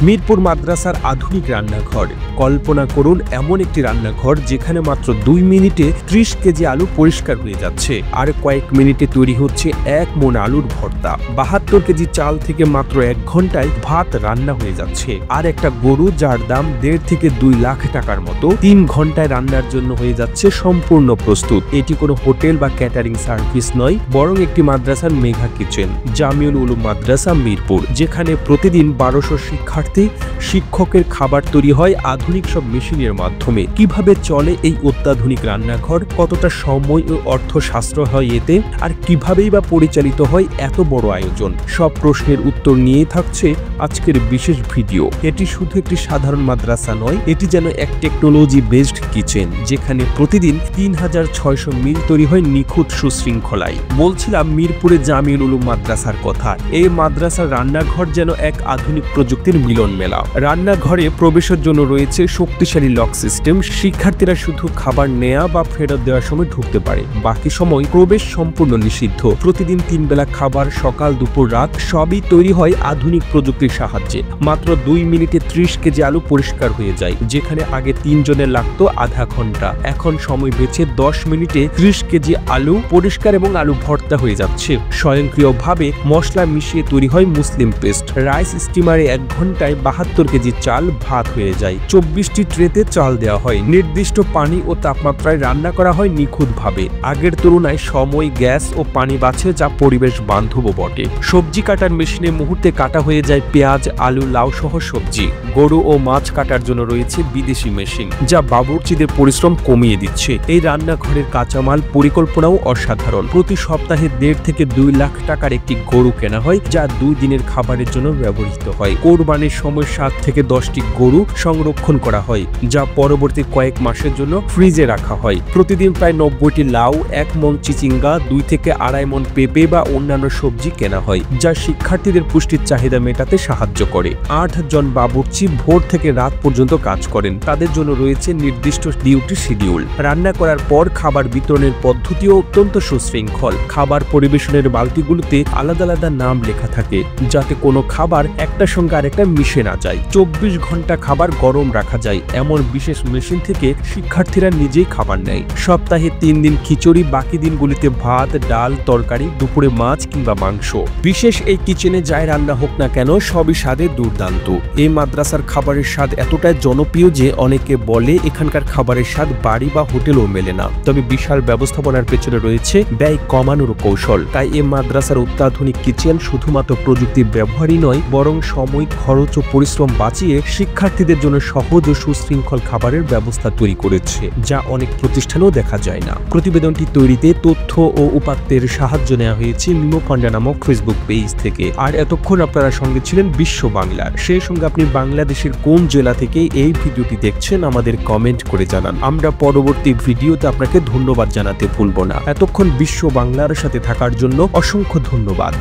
মিরপুর মাদ্রাসার আধুনিক রান্নাঘর। কল্পনা করুন এমন একটি রান্নাঘর যেখানে মাত্র 2 মিনিটে 30 কেজি আলু পরিষ্কার হয়ে যাচ্ছে, আর কয়েক মিনিটে তৈরি হচ্ছে 1 মণ আলুর ভর্তা। 72 কেজি চাল থেকে মাত্র 1 ঘন্টায় ভাত রান্না হয়ে যাচ্ছে। আর একটা গরু যার দাম 1.5 থেকে 2 লাখ টাকার মতো 3 ঘন্টায় রান্নার জন্য হয়ে যাচ্ছে সম্পূর্ণ প্রস্তুত। এটি কোনো হোটেল বা ক্যাটারিং সার্ভিস নয়, বরং একটি মাদ্রাসার মেঘা কিচেন। জামিউল উলুম মাদ্রাসা মিরপুর, যেখানে প্রতিদিন 1200 শিক্ষকের খাবার তৈরি হয় আধুনিক সব মেশিনের মাধ্যমে। কিভাবে চলে এই অত্যাধুনিক রান্নাঘর, কতটা সময় ও অর্থ সাশ্রয় হয় এতে, আর কিভাবেই বা পরিচালিত হয় এত বড় আয়োজন, সব প্রশ্নের উত্তর নিয়ে থাকছে আজকের বিশেষ ভিডিও। এটি শুধু একটি সাধারণ মাদ্রাসা নয়, এটি যেন এক টেকনোলজি বেসড কিচেন, যেখানে প্রতিদিন 3600 মিল তৈরি হয় নিখুঁত সুশৃঙ্খলায়। বলছিলাম মিরপুরে জামিউল উলুম মাদ্রাসার কথা। এই মাদ্রাসার রান্নাঘর যেন এক আধুনিক প্রযুক্তির মিলন মেলা। রান্নাঘরে প্রবেশের জন্য রয়েছে শক্তিশালী লক সিস্টেম। শিক্ষার্থীরা শুধু খাবার নেয়া বা ফেরত দেওয়ার সময় ঢুকতে পারে, বাকি সময় প্রবেশ সম্পূর্ণ নিষিদ্ধ। প্রতিদিন 3 বেলা খাবার, সকাল দুপুর রাত, সবই তৈরি হয় আধুনিক প্রযুক্তির সাহায্যে। মাত্র 2 মিনিটে 30 কেজি আলু পরিষ্কার হয়ে যায়, যেখানে আগে 3 জনের লাগতো আধা ঘন্টা। এখন সময় বেঁচে 10 মিনিটে 30 কেজি আলু পরিষ্কার এবং আলু ভর্তা হয়ে যাচ্ছে। স্বয়ংক্রিয়ভাবে মশলা মিশিয়ে তৈরি হয় মুসলিম পেস্ট। রাইস স্টিমারে 1 ঘন্টায় 72 কেজি চাল ভাত হয়ে যায়। 24টি ট্রেতে চাল দেওয়া হয়। নির্দিষ্ট পানি ও তাপমাত্রায় রান্না করা হয় নিখুঁতভাবে। আগের তুলনায় সময়, গ্যাস ও পানি বাঁচে, যা পরিবেশ বান্ধব বটে। সবজি কাটার মেশিনে মুহূর্তে কাটা হয়ে যায় পেঁয়াজ, আলু, লাউ সহ সবজি। গরু ও মাছ কাটার জন্য রয়েছে বিদেশি মেশিন, যা বাবুর্চিদের পরিশ্রম কমিয়ে দিচ্ছে। এই রান্নাঘরের কাঁচামাল পরিকল্পনাও অসাধারণ। প্রতি সপ্তাহে 1.5 থেকে 2 লাখ টাকার একটি গরু কেনা হয়, যা 2 দিনের খাবারের জন্য ব্যবহৃত হয়। কোরবানির সময় 7 থেকে 10টি গরু সংরক্ষণ করা হয়, যা পরবর্তী কয়েক মাসের জন্য ফ্রিজে রাখা হয়। প্রতিদিন প্রায় 90টি লাউ, 1 মণ চিচিঙ্গা, 2 থেকে 2.5 মণ পেঁপে বা অন্যান্য সবজি কেনা হয়, যা শিক্ষার্থীদের পুষ্টির চাহিদা মেটাতে সাহায্য করে। 8 জন বাবুর্চি ভোর থেকে রাত পর্যন্ত কাজ করেন। তাদের জন্য রয়েছে নির্দিষ্ট ডিউটি শিডিউল। রান্না করার পর খাবার বিতরণের পদ্ধতিও অত্যন্ত সুশৃঙ্খল। খাবার পরিবেশনের বালতিগুলোতে আলাদা আলাদা নাম লেখা থাকে, যাতে কোনো খাবার একটার সঙ্গে আরেকটা মিশে না যায়। 24 ঘন্টা খাবার গরম রাখা যায়, এমন বিশেষ মেশিন থেকে শিক্ষার্থীরা নিজেই খাবার নেয়। সপ্তাহে 3 দিন খিচুড়ি, বাকি দিনগুলিতে ভাত, ডাল, তরকারি, দুপুরে মাছ কিংবা মাংস। বিশেষ এই কিচেনে যাই রান্না হোক না কেন, সবই স্বাদে দুর্দান্ত। এই মাদ্রাসার খাবারের স্বাদ এতটাই জনপ্রিয় যে অনেকে বলে এখানকার খাবারের স্বাদ বাড়ি বা হোটেলও মেলে না। তবে বিশাল ব্যবস্থাপনার পেছনে রয়েছে ব্যয় কমানোর কৌশল। তাই এই মাদ্রাসার অত্যাধুনিক কিচেন শুধুমাত্র প্রযুক্তির ব্যবহারই নয়, বরং সময়, খরচ ও পরিশ্রম বাঁচিয়ে শিক্ষার্থীদের জন্য সহজ ও সুশৃঙ্খল খাবারের ব্যবস্থা তৈরি করেছে, যা অনেক প্রতিষ্ঠানেও দেখা যায় না। প্রতিবেদনটি তৈরিতে তথ্য ও উপাত্তের সাহায্য নেওয়া হয়েছে মিমো পান্ডা নামক ফেসবুক পেজ থেকে। আর এতক্ষণ আপনারা সঙ্গে ছিলেন বিশ্ব বাংলার। সেই সঙ্গে আপনি বাংলাদেশের কোন জেলা থেকে এই ভিডিওটি দেখছেন আমাদের কমেন্ট করে জানান। আমরা পরবর্তী ভিডিওতে আপনাকে ধন্যবাদ জানাতে ভুলব না। এতক্ষণ বিশ্ব বাংলার সাথে থাকার জন্য অসংখ্য ধন্যবাদ।